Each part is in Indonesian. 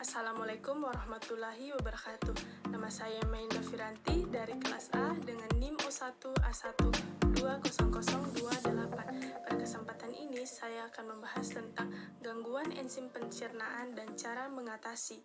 Assalamualaikum warahmatullahi wabarakatuh. Nama saya Mainda Firanti dari kelas A dengan NIM O1A1200228. Pada kesempatan ini, saya akan membahas tentang gangguan enzim pencernaan dan cara mengatasi.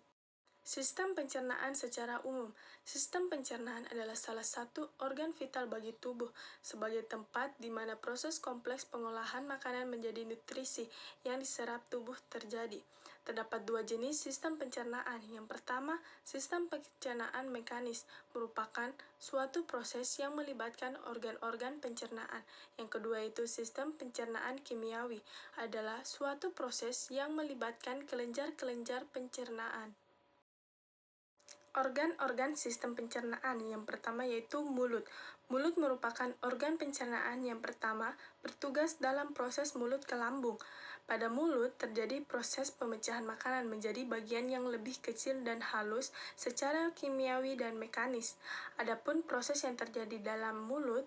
Sistem pencernaan secara umum. Sistem pencernaan adalah salah satu organ vital bagi tubuh sebagai tempat di mana proses kompleks pengolahan makanan menjadi nutrisi yang diserap tubuh terjadi. Terdapat dua jenis sistem pencernaan. Yang pertama, sistem pencernaan mekanis merupakan suatu proses yang melibatkan organ-organ pencernaan. Yang kedua itu sistem pencernaan kimiawi adalah suatu proses yang melibatkan kelenjar-kelenjar pencernaan. Organ-organ sistem pencernaan yang pertama yaitu mulut. Mulut merupakan organ pencernaan yang pertama bertugas dalam proses mulut ke lambung. Pada mulut terjadi proses pemecahan makanan menjadi bagian yang lebih kecil dan halus secara kimiawi dan mekanis. Adapun proses yang terjadi dalam mulut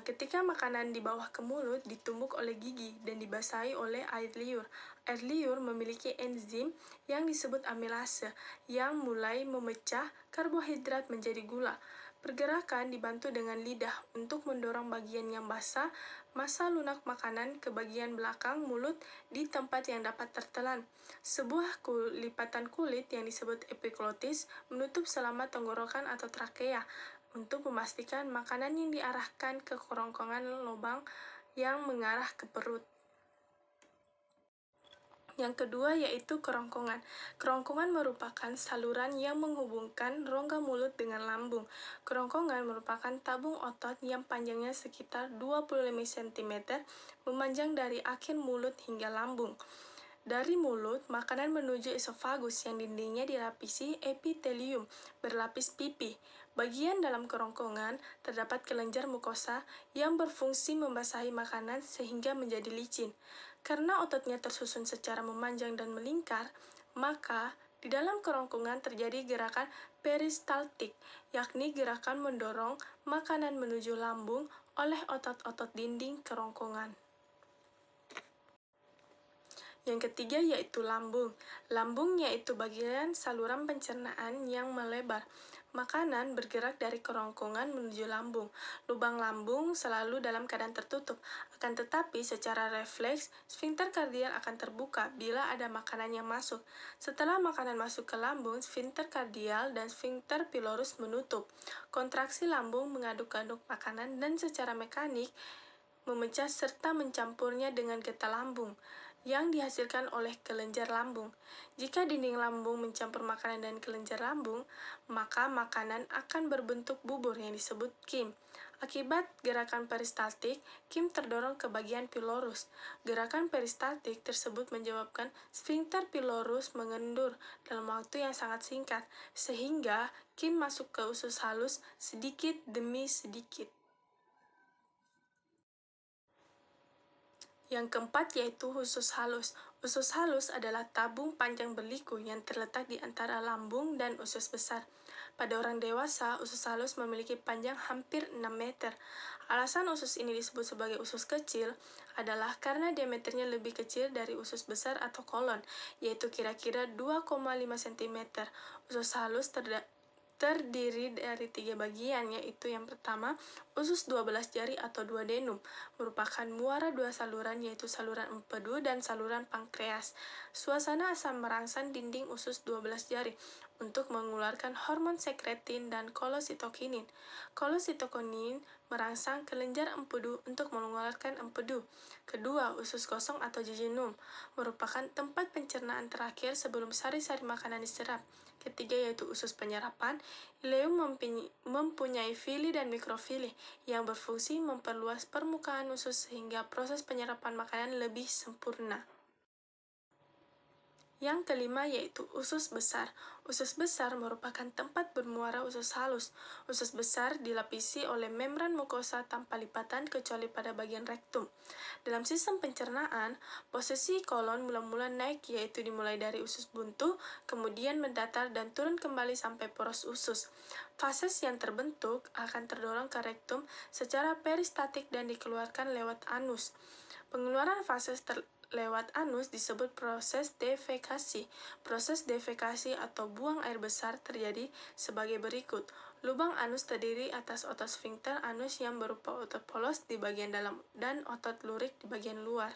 ketika makanan dibawa ke mulut ditumbuk oleh gigi dan dibasahi oleh air liur. Air liur memiliki enzim yang disebut amilase yang mulai memecah karbohidrat menjadi gula. Pergerakan dibantu dengan lidah untuk mendorong bagian yang basah massa lunak makanan ke bagian belakang mulut di tempat yang dapat tertelan. Sebuah lipatan kulit yang disebut epiglotis menutup selama tenggorokan atau trakea untuk memastikan makanan yang diarahkan ke kerongkongan lubang yang mengarah ke perut. Yang kedua yaitu kerongkongan. Kerongkongan merupakan saluran yang menghubungkan rongga mulut dengan lambung. Kerongkongan merupakan tabung otot yang panjangnya sekitar 25 cm, memanjang dari akhir mulut hingga lambung. Dari mulut, makanan menuju esofagus yang dindingnya dilapisi epitelium berlapis pipi. Bagian dalam kerongkongan terdapat kelenjar mukosa yang berfungsi membasahi makanan sehingga menjadi licin. Karena ototnya tersusun secara memanjang dan melingkar, maka di dalam kerongkongan terjadi gerakan peristaltik, yakni gerakan mendorong makanan menuju lambung oleh otot-otot dinding kerongkongan. Yang ketiga yaitu lambung. Lambung yaitu bagian saluran pencernaan yang melebar. Makanan bergerak dari kerongkongan menuju lambung. Lubang lambung selalu dalam keadaan tertutup. Akan tetapi secara refleks, sfinkter kardial akan terbuka bila ada makanan yang masuk. Setelah makanan masuk ke lambung, sfinkter kardial dan sfinkter pylorus menutup. Kontraksi lambung mengaduk-aduk makanan dan secara mekanik memecah serta mencampurnya dengan getah lambung yang dihasilkan oleh kelenjar lambung. Jika dinding lambung mencampur makanan dan kelenjar lambung, maka makanan akan berbentuk bubur yang disebut kim. Akibat gerakan peristaltik, kim terdorong ke bagian pylorus. Gerakan peristaltik tersebut menyebabkan sfinkter pylorus mengendur dalam waktu yang sangat singkat, sehingga kim masuk ke usus halus sedikit demi sedikit. Yang keempat yaitu usus halus. Usus halus adalah tabung panjang berliku yang terletak di antara lambung dan usus besar. Pada orang dewasa, usus halus memiliki panjang hampir 6 meter. Alasan usus ini disebut sebagai usus kecil adalah karena diameternya lebih kecil dari usus besar atau kolon, yaitu kira-kira 2,5 cm. Usus halus terdiri dari 3 bagian, yaitu yang pertama, usus 12 jari atau duodenum, merupakan muara dua saluran yaitu saluran empedu dan saluran pankreas. Suasana asam merangsang dinding usus 12 jari untuk mengeluarkan hormon sekretin dan kolositokinin. Kolositokinin merangsang kelenjar empedu untuk mengeluarkan empedu. Kedua, usus kosong atau jejunum merupakan tempat pencernaan terakhir sebelum sari-sari makanan diserap. Ketiga yaitu usus penyerapan. Ileum mempunyai fili dan mikrofili yang berfungsi memperluas permukaan usus sehingga proses penyerapan makanan lebih sempurna. Yang kelima yaitu usus besar. Usus besar merupakan tempat bermuara usus halus. Usus besar dilapisi oleh membran mukosa tanpa lipatan kecuali pada bagian rektum. Dalam sistem pencernaan, posisi kolon mula-mula naik yaitu dimulai dari usus buntu, kemudian mendatar dan turun kembali sampai poros usus. Fases yang terbentuk akan terdorong ke rektum secara peristatik dan dikeluarkan lewat anus. Pengeluaran fases lewat anus disebut proses defekasi. Proses defekasi atau buang air besar terjadi sebagai berikut. Lubang anus terdiri atas otot sfinkter anus yang berupa otot polos di bagian dalam dan otot lurik di bagian luar.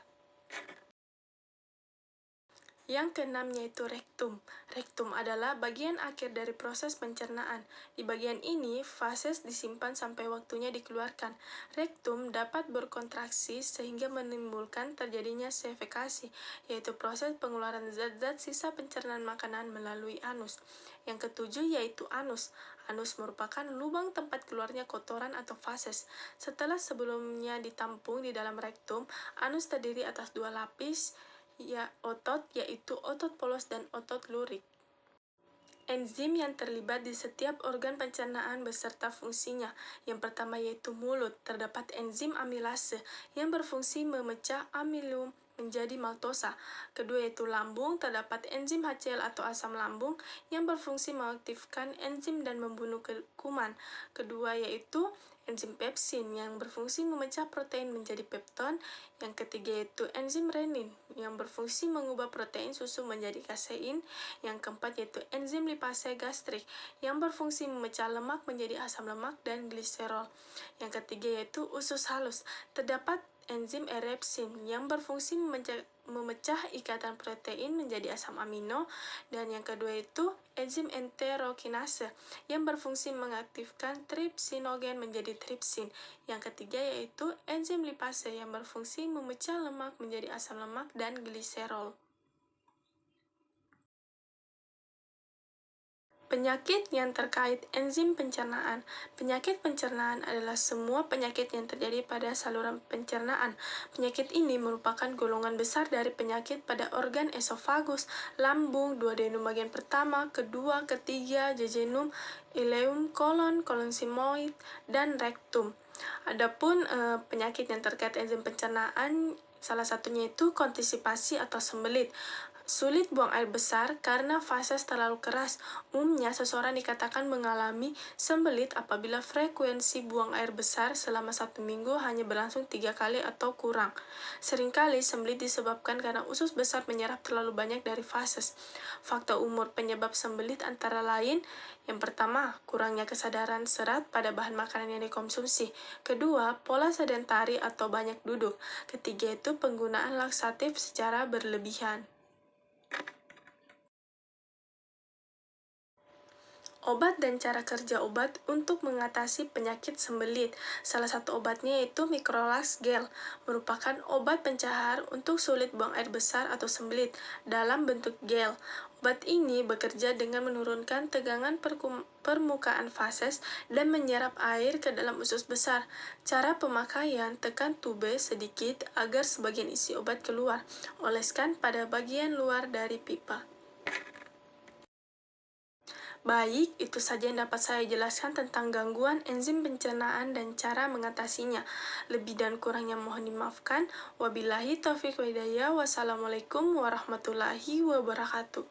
Yang keenam yaitu rektum. Rektum adalah bagian akhir dari proses pencernaan. Di bagian ini, fases disimpan sampai waktunya dikeluarkan. Rektum dapat berkontraksi sehingga menimbulkan terjadinya sefekasi, yaitu proses pengeluaran zat-zat sisa pencernaan makanan melalui anus. Yang ketujuh yaitu anus. Anus merupakan lubang tempat keluarnya kotoran atau fases. Setelah sebelumnya ditampung di dalam rektum, anus terdiri atas dua lapis, otot, yaitu otot polos dan otot lurik. Enzim yang terlibat di setiap organ pencernaan beserta fungsinya. Yang pertama yaitu mulut, terdapat enzim amilase yang berfungsi memecah amilum menjadi maltosa. Kedua yaitu lambung, terdapat enzim HCl atau asam lambung yang berfungsi mengaktifkan enzim dan membunuh kuman. Kedua yaitu enzim pepsin yang berfungsi memecah protein menjadi pepton. Yang ketiga yaitu enzim renin yang berfungsi mengubah protein susu menjadi kasein. Yang keempat yaitu enzim lipase gastrik yang berfungsi memecah lemak menjadi asam lemak dan gliserol. Yang ketiga yaitu usus halus. Terdapat enzim erepsin yang berfungsi memecah ikatan protein menjadi asam amino. Dan yang kedua itu enzim enterokinase yang berfungsi mengaktifkan tripsinogen menjadi tripsin. Yang ketiga yaitu enzim lipase yang berfungsi memecah lemak menjadi asam lemak dan gliserol. Penyakit yang terkait enzim pencernaan. Penyakit pencernaan adalah semua penyakit yang terjadi pada saluran pencernaan. Penyakit ini merupakan golongan besar dari penyakit pada organ esofagus, lambung, duodenum bagian pertama, kedua, ketiga, jejunum, ileum, kolon sigmoid, dan rektum. Adapun penyakit yang terkait enzim pencernaan, salah satunya itu konstipasi atau sembelit. Sulit buang air besar karena fases terlalu keras. Umumnya, seseorang dikatakan mengalami sembelit apabila frekuensi buang air besar selama 1 minggu hanya berlangsung 3 kali atau kurang. Seringkali sembelit disebabkan karena usus besar menyerap terlalu banyak dari fases. Faktor umur penyebab sembelit antara lain, yang pertama, kurangnya kesadaran serat pada bahan makanan yang dikonsumsi. Kedua, pola sedentari atau banyak duduk. Ketiga itu penggunaan laksatif secara berlebihan. Obat dan cara kerja obat untuk mengatasi penyakit sembelit. Salah satu obatnya yaitu Microlax Gel, merupakan obat pencahar untuk sulit buang air besar atau sembelit dalam bentuk gel. Obat ini bekerja dengan menurunkan tegangan permukaan fases dan menyerap air ke dalam usus besar. Cara pemakaian, tekan tube sedikit agar sebagian isi obat keluar. Oleskan pada bagian luar dari pipa. Baik, itu saja yang dapat saya jelaskan tentang gangguan enzim pencernaan dan cara mengatasinya. Lebih dan kurangnya mohon dimaafkan. Wabillahi taufiq wa hidayah. Wassalamualaikum warahmatullahi wabarakatuh.